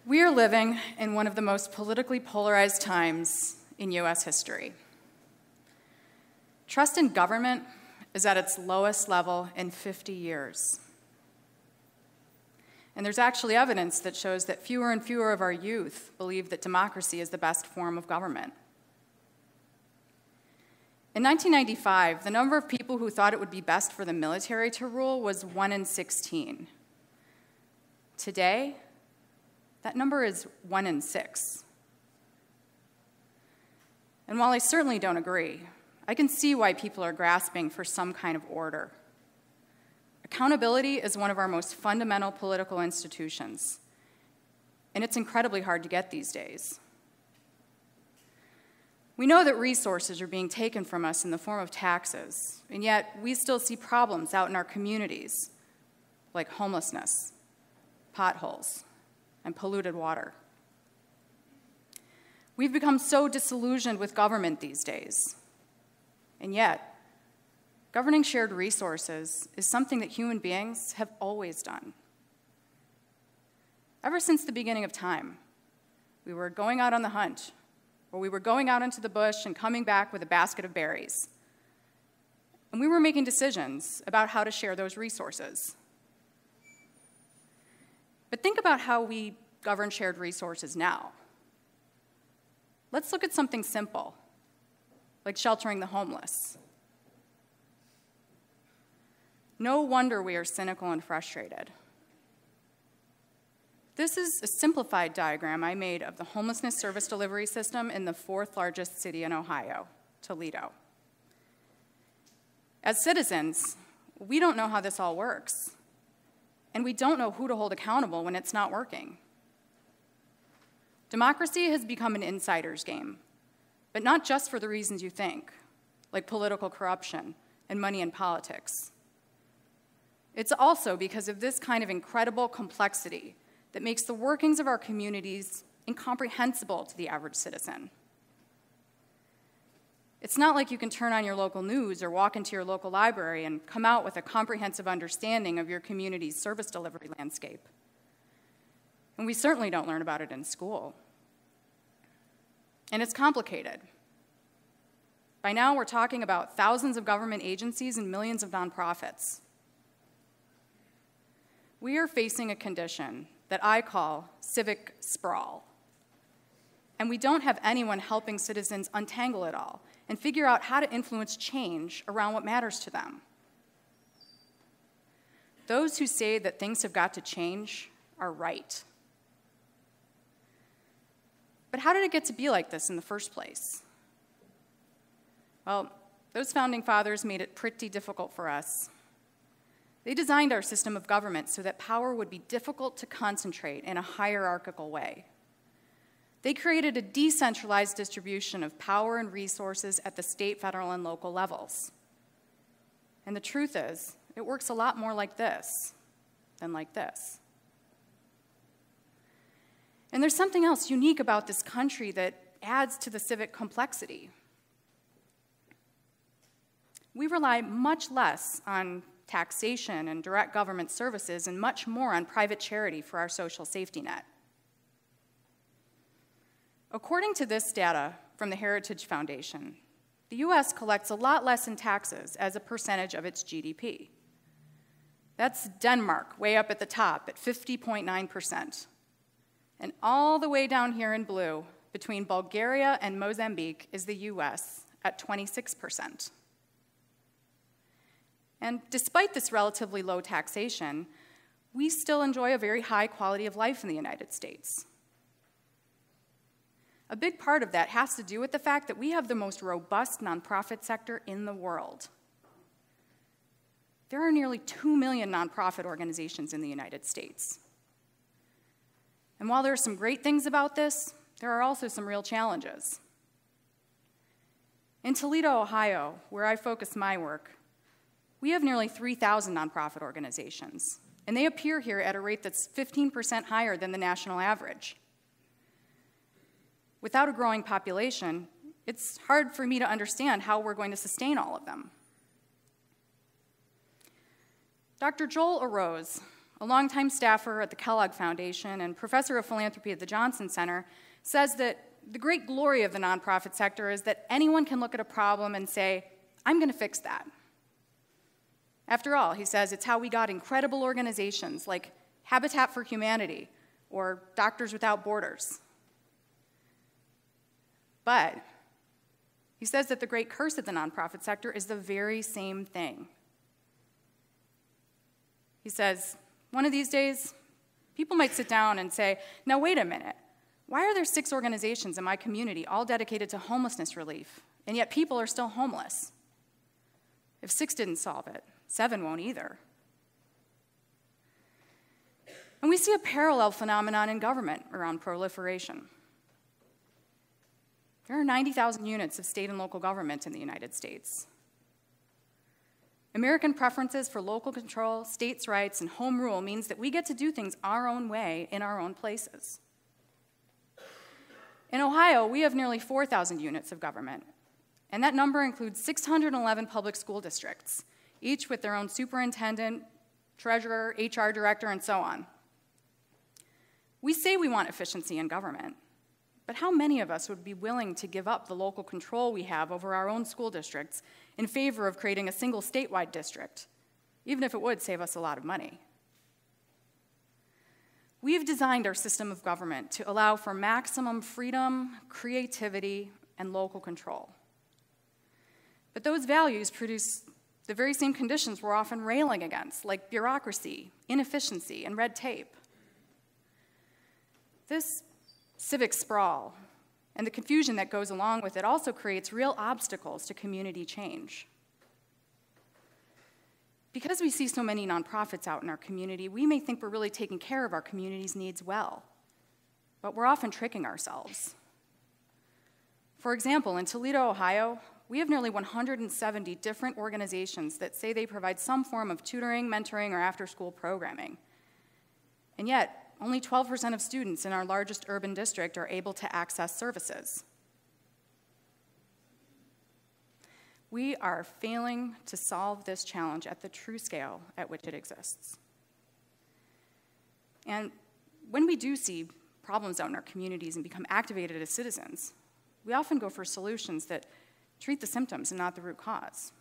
We are living in one of the most politically polarized times in U.S. history. Trust in government is at its lowest level in 50 years. And there's actually evidence that shows that fewer and fewer of our youth believe that democracy is the best form of government. In 1995, the number of people who thought it would be best for the military to rule was 1 in 16. Today, that number is 1 in 6. And while I certainly don't agree, I can see why people are grasping for some kind of order. Accountability is one of our most fundamental political institutions, and it's incredibly hard to get these days. We know that resources are being taken from us in the form of taxes, and yet we still see problems out in our communities, like homelessness, potholes, and polluted water. We've become so disillusioned with government these days, and yet, governing shared resources is something that human beings have always done. Ever since the beginning of time, we were going out on the hunt, or we were going out into the bush and coming back with a basket of berries. And we were making decisions about how to share those resources. But think about how we govern shared resources now. Let's look at something simple, like sheltering the homeless. No wonder we are cynical and frustrated. This is a simplified diagram I made of the homelessness service delivery system in the 4th largest city in Ohio, Toledo. As citizens, we don't know how this all works, and we don't know who to hold accountable when it's not working. Democracy has become an insider's game, but not just for the reasons you think, like political corruption and money in politics. It's also because of this kind of incredible complexity that makes the workings of our communities incomprehensible to the average citizen. It's not like you can turn on your local news or walk into your local library and come out with a comprehensive understanding of your community's service delivery landscape. And we certainly don't learn about it in school. And it's complicated. By now, we're talking about thousands of government agencies and millions of nonprofits. We are facing a condition that I call civic sprawl. And we don't have anyone helping citizens untangle it all and figure out how to influence change around what matters to them. Those who say that things have got to change are right. But how did it get to be like this in the first place? Well, those founding fathers made it pretty difficult for us. They designed our system of government so that power would be difficult to concentrate in a hierarchical way. They created a decentralized distribution of power and resources at the state, federal, and local levels. And the truth is, it works a lot more like this than like this. And there's something else unique about this country that adds to the civic complexity. We rely much less on taxation and direct government services and much more on private charity for our social safety net. According to this data from the Heritage Foundation, the US collects a lot less in taxes as a percentage of its GDP. That's Denmark, way up at the top at 50.9%. And all the way down here in blue, between Bulgaria and Mozambique, is the US at 26%. And despite this relatively low taxation, we still enjoy a very high quality of life in the United States. A big part of that has to do with the fact that we have the most robust nonprofit sector in the world. There are nearly 2 million nonprofit organizations in the United States. And while there are some great things about this, there are also some real challenges. In Toledo, Ohio, where I focus my work, we have nearly 3,000 nonprofit organizations, and they appear here at a rate that's 15% higher than the national average. Without a growing population, it's hard for me to understand how we're going to sustain all of them. Dr. Joel Arose a longtime staffer at the Kellogg Foundation and professor of philanthropy at the Johnson Center, says that the great glory of the nonprofit sector is that anyone can look at a problem and say, I'm going to fix that. After all, he says, it's how we got incredible organizations like Habitat for Humanity or Doctors Without Borders. But he says that the great curse of the nonprofit sector is the very same thing. He says, one of these days, people might sit down and say, now wait a minute, why are there 6 organizations in my community all dedicated to homelessness relief, and yet people are still homeless? If 6 didn't solve it, 7 won't either. And we see a parallel phenomenon in government around proliferation. There are 90,000 units of state and local government in the United States. American preferences for local control, states' rights, and home rule means that we get to do things our own way in our own places. In Ohio, we have nearly 4,000 units of government, and that number includes 611 public school districts, each with their own superintendent, treasurer, HR director, and so on. We say we want efficiency in government, but how many of us would be willing to give up the local control we have over our own school districts in favor of creating a single statewide district, even if it would save us a lot of money? We've designed our system of government to allow for maximum freedom, creativity, and local control. But those values produce the very same conditions we're often railing against, like bureaucracy, inefficiency, and red tape. This civic sprawl and the confusion that goes along with it also creates real obstacles to community change. Because we see so many nonprofits out in our community, we may think we're really taking care of our community's needs well, but we're often tricking ourselves. For example, in Toledo, Ohio, we have nearly 170 different organizations that say they provide some form of tutoring, mentoring, or after-school programming. And yet, only 12% of students in our largest urban district are able to access services. We are failing to solve this challenge at the true scale at which it exists. And when we do see problems out in our communities and become activated as citizens, we often go for solutions that treat the symptoms and not the root cause.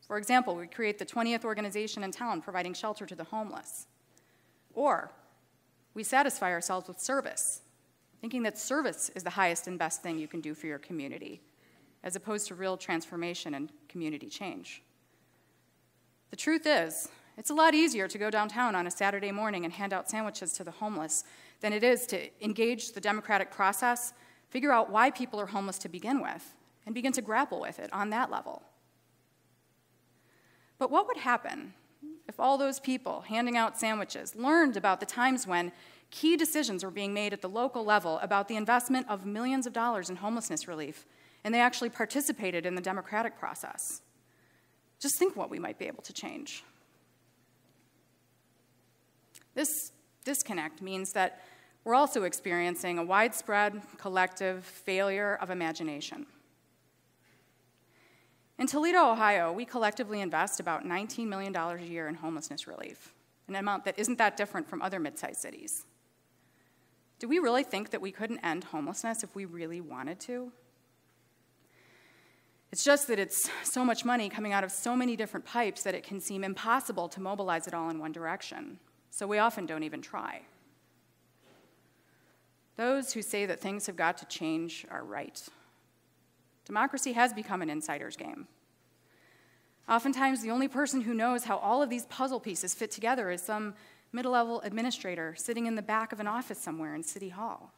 For example, we create the 20th organization in town providing shelter to the homeless. Or we satisfy ourselves with service, thinking that service is the highest and best thing you can do for your community, as opposed to real transformation and community change. The truth is, it's a lot easier to go downtown on a Saturday morning and hand out sandwiches to the homeless than it is to engage the democratic process, figure out why people are homeless to begin with, and begin to grapple with it on that level. But what would happen if all those people handing out sandwiches learned about the times when key decisions were being made at the local level about the investment of millions of dollars in homelessness relief, and they actually participated in the democratic process? Just think what we might be able to change. This disconnect means that we're also experiencing a widespread collective failure of imagination. In Toledo, Ohio, we collectively invest about $19 million a year in homelessness relief, an amount that isn't that different from other mid-sized cities. Do we really think that we couldn't end homelessness if we really wanted to? It's just that it's so much money coming out of so many different pipes that it can seem impossible to mobilize it all in one direction, so we often don't even try. Those who say that things have got to change are right. Democracy has become an insider's game. Oftentimes, the only person who knows how all of these puzzle pieces fit together is some middle-level administrator sitting in the back of an office somewhere in City Hall.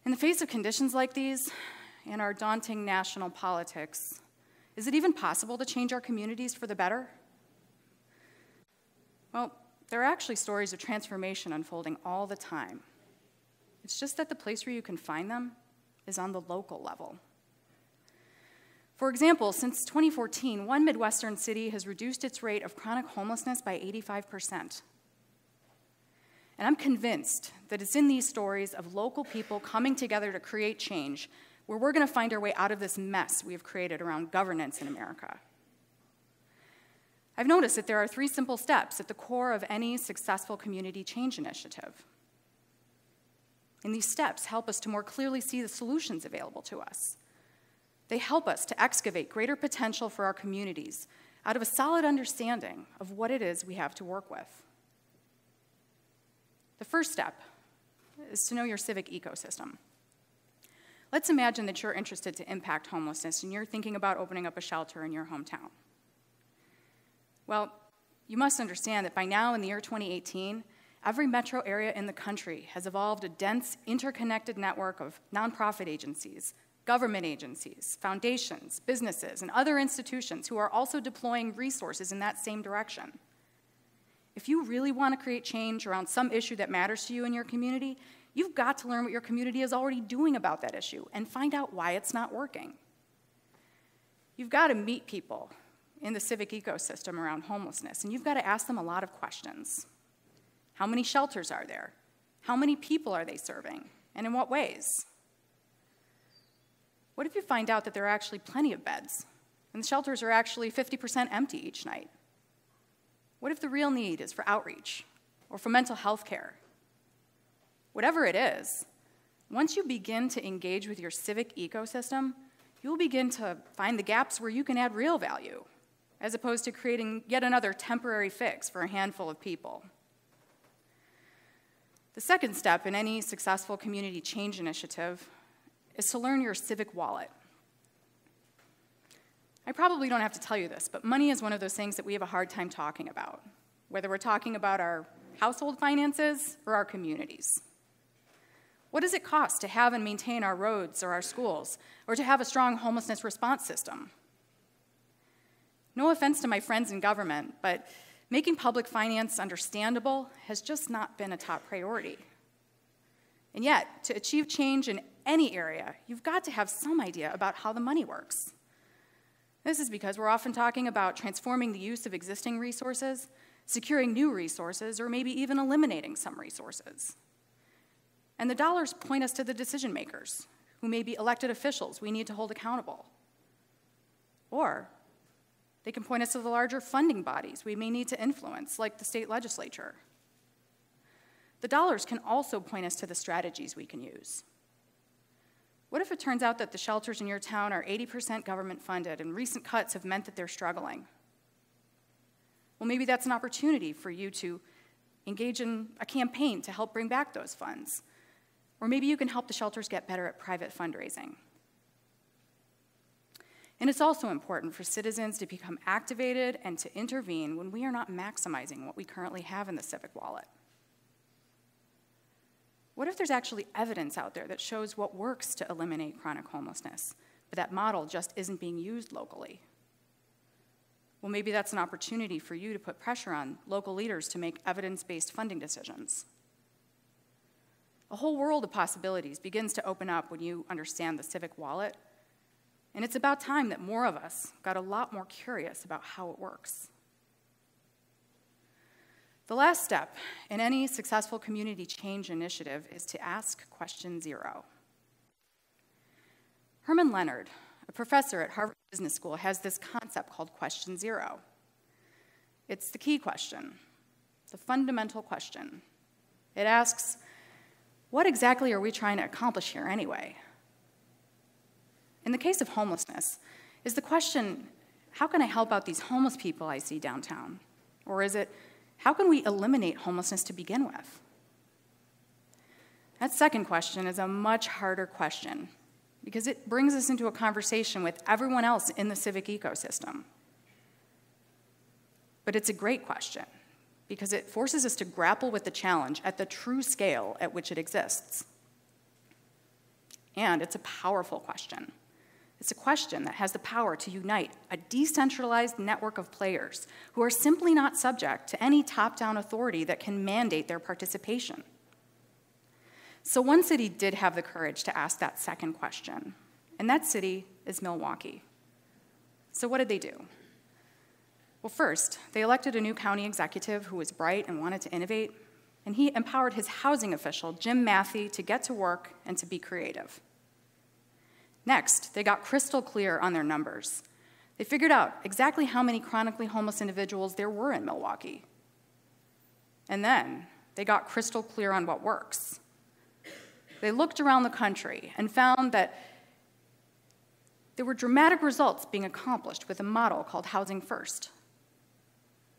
In the face of conditions like these, and our daunting national politics, is it even possible to change our communities for the better? Well, there are actually stories of transformation unfolding all the time. It's just that the place where you can find them is on the local level. For example, since 2014, one Midwestern city has reduced its rate of chronic homelessness by 85%. And I'm convinced that it's in these stories of local people coming together to create change where we're going to find our way out of this mess we have created around governance in America. I've noticed that there are 3 simple steps at the core of any successful community change initiative. And these steps help us to more clearly see the solutions available to us. They help us to excavate greater potential for our communities out of a solid understanding of what it is we have to work with. The first step is to know your civic ecosystem. Let's imagine that you're interested to impact homelessness and you're thinking about opening up a shelter in your hometown. Well, you must understand that by now in the year 2018, every metro area in the country has evolved a dense, interconnected network of nonprofit agencies, government agencies, foundations, businesses, and other institutions who are also deploying resources in that same direction. If you really want to create change around some issue that matters to you in your community, you've got to learn what your community is already doing about that issue and find out why it's not working. You've got to meet people in the civic ecosystem around homelessness, and you've got to ask them a lot of questions. How many shelters are there? How many people are they serving? And in what ways? What if you find out that there are actually plenty of beds, and the shelters are actually 50% empty each night? What if the real need is for outreach or for mental health care? Whatever it is, once you begin to engage with your civic ecosystem, you'll begin to find the gaps where you can add real value, as opposed to creating yet another temporary fix for a handful of people. The second step in any successful community change initiative is to learn your civic wallet. I probably don't have to tell you this, but money is one of those things that we have a hard time talking about, whether we're talking about our household finances or our communities. What does it cost to have and maintain our roads or our schools, or to have a strong homelessness response system? No offense to my friends in government, but making public finance understandable has just not been a top priority. And yet, to achieve change in any area, you've got to have some idea about how the money works. This is because we're often talking about transforming the use of existing resources, securing new resources, or maybe even eliminating some resources. And the dollars point us to the decision makers, who may be elected officials we need to hold accountable. Or they can point us to the larger funding bodies we may need to influence, like the state legislature. The dollars can also point us to the strategies we can use. What if it turns out that the shelters in your town are 80% government funded and recent cuts have meant that they're struggling? Well, maybe that's an opportunity for you to engage in a campaign to help bring back those funds. Or maybe you can help the shelters get better at private fundraising. And it's also important for citizens to become activated and to intervene when we are not maximizing what we currently have in the civic wallet. What if there's actually evidence out there that shows what works to eliminate chronic homelessness, but that model just isn't being used locally? Well, maybe that's an opportunity for you to put pressure on local leaders to make evidence-based funding decisions. A whole world of possibilities begins to open up when you understand the civic wallet, and it's about time that more of us got a lot more curious about how it works. The last step in any successful community change initiative is to ask question 0. Herman Leonard, a professor at Harvard Business School, has this concept called question 0. It's the key question, the fundamental question. It asks, what exactly are we trying to accomplish here anyway? In the case of homelessness, is the question, how can I help out these homeless people I see downtown? Or is it, how can we eliminate homelessness to begin with? That second question is a much harder question because it brings us into a conversation with everyone else in the civic ecosystem. But it's a great question because it forces us to grapple with the challenge at the true scale at which it exists. And it's a powerful question. It's a question that has the power to unite a decentralized network of players who are simply not subject to any top-down authority that can mandate their participation. So one city did have the courage to ask that second question, and that city is Milwaukee. So what did they do? Well, first, they elected a new county executive who was bright and wanted to innovate, and he empowered his housing official, Jim Matthey, to get to work and to be creative. Next, they got crystal clear on their numbers. They figured out exactly how many chronically homeless individuals there were in Milwaukee. And then they got crystal clear on what works. They looked around the country and found that there were dramatic results being accomplished with a model called Housing First.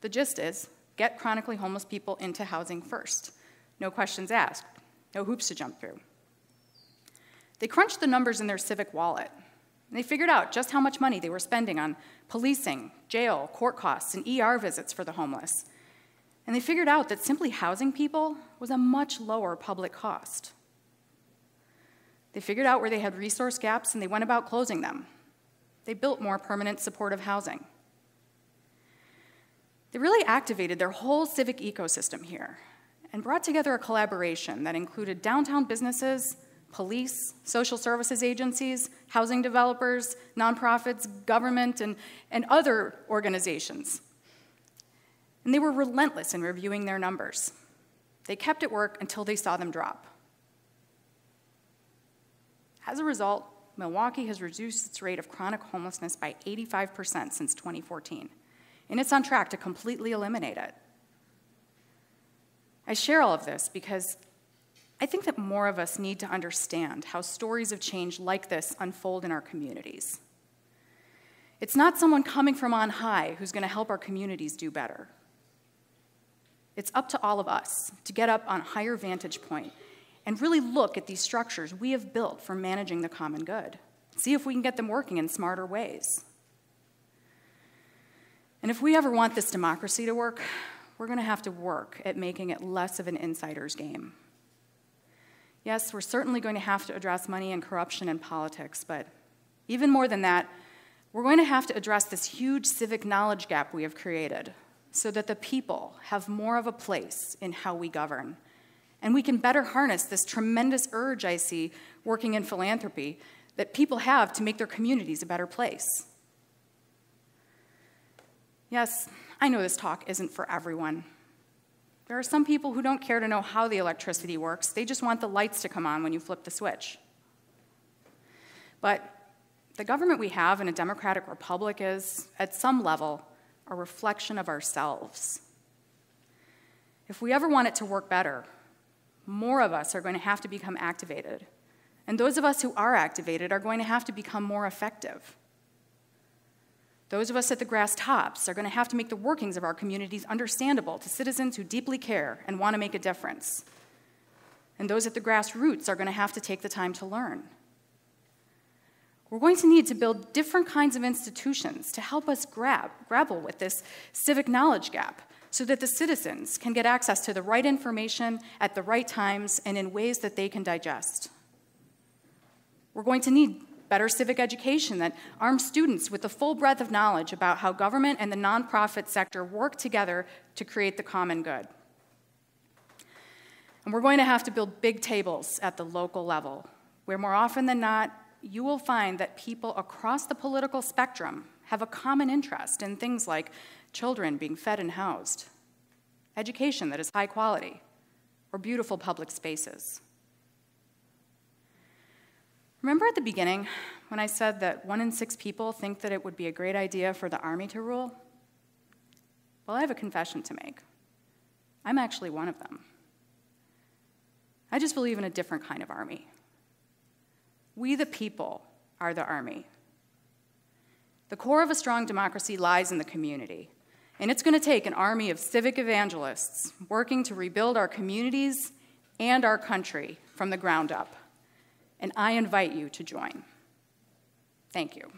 The gist is, get chronically homeless people into housing first. No questions asked, no hoops to jump through. They crunched the numbers in their civic wallet, and they figured out just how much money they were spending on policing, jail, court costs, and ER visits for the homeless. And they figured out that simply housing people was a much lower public cost. They figured out where they had resource gaps, and they went about closing them. They built more permanent supportive housing. They really activated their whole civic ecosystem here and brought together a collaboration that included downtown businesses, police, social services agencies, housing developers, nonprofits, government, and other organizations. And they were relentless in reviewing their numbers. They kept at work until they saw them drop. As a result, Milwaukee has reduced its rate of chronic homelessness by 85% since 2014, and it's on track to completely eliminate it. I share all of this because I think that more of us need to understand how stories of change like this unfold in our communities. It's not someone coming from on high who's going to help our communities do better. It's up to all of us to get up on a higher vantage point and really look at these structures we have built for managing the common good. See if we can get them working in smarter ways. And if we ever want this democracy to work, we're going to have to work at making it less of an insider's game. Yes, we're certainly going to have to address money and corruption in politics, but even more than that, we're going to have to address this huge civic knowledge gap we have created so that the people have more of a place in how we govern. And we can better harness this tremendous urge I see working in philanthropy that people have to make their communities a better place. Yes, I know this talk isn't for everyone. There are some people who don't care to know how the electricity works. They just want the lights to come on when you flip the switch. But the government we have in a democratic republic is, at some level, a reflection of ourselves. If we ever want it to work better, more of us are going to have to become activated. And those of us who are activated are going to have to become more effective. Those of us at the grass tops are going to have to make the workings of our communities understandable to citizens who deeply care and want to make a difference. And those at the grassroots are going to have to take the time to learn. We're going to need to build different kinds of institutions to help us grapple with this civic knowledge gap so that the citizens can get access to the right information at the right times and in ways that they can digest. We're going to need better civic education that arms students with the full breadth of knowledge about how government and the nonprofit sector work together to create the common good. And we're going to have to build big tables at the local level, where more often than not, you will find that people across the political spectrum have a common interest in things like children being fed and housed, education that is high quality, or beautiful public spaces. Remember at the beginning when I said that 1 in 6 people think that it would be a great idea for the army to rule? Well, I have a confession to make. I'm actually one of them. I just believe in a different kind of army. We, the people, are the army. The core of a strong democracy lies in the community, and it's going to take an army of civic evangelists working to rebuild our communities and our country from the ground up. And I invite you to join. Thank you.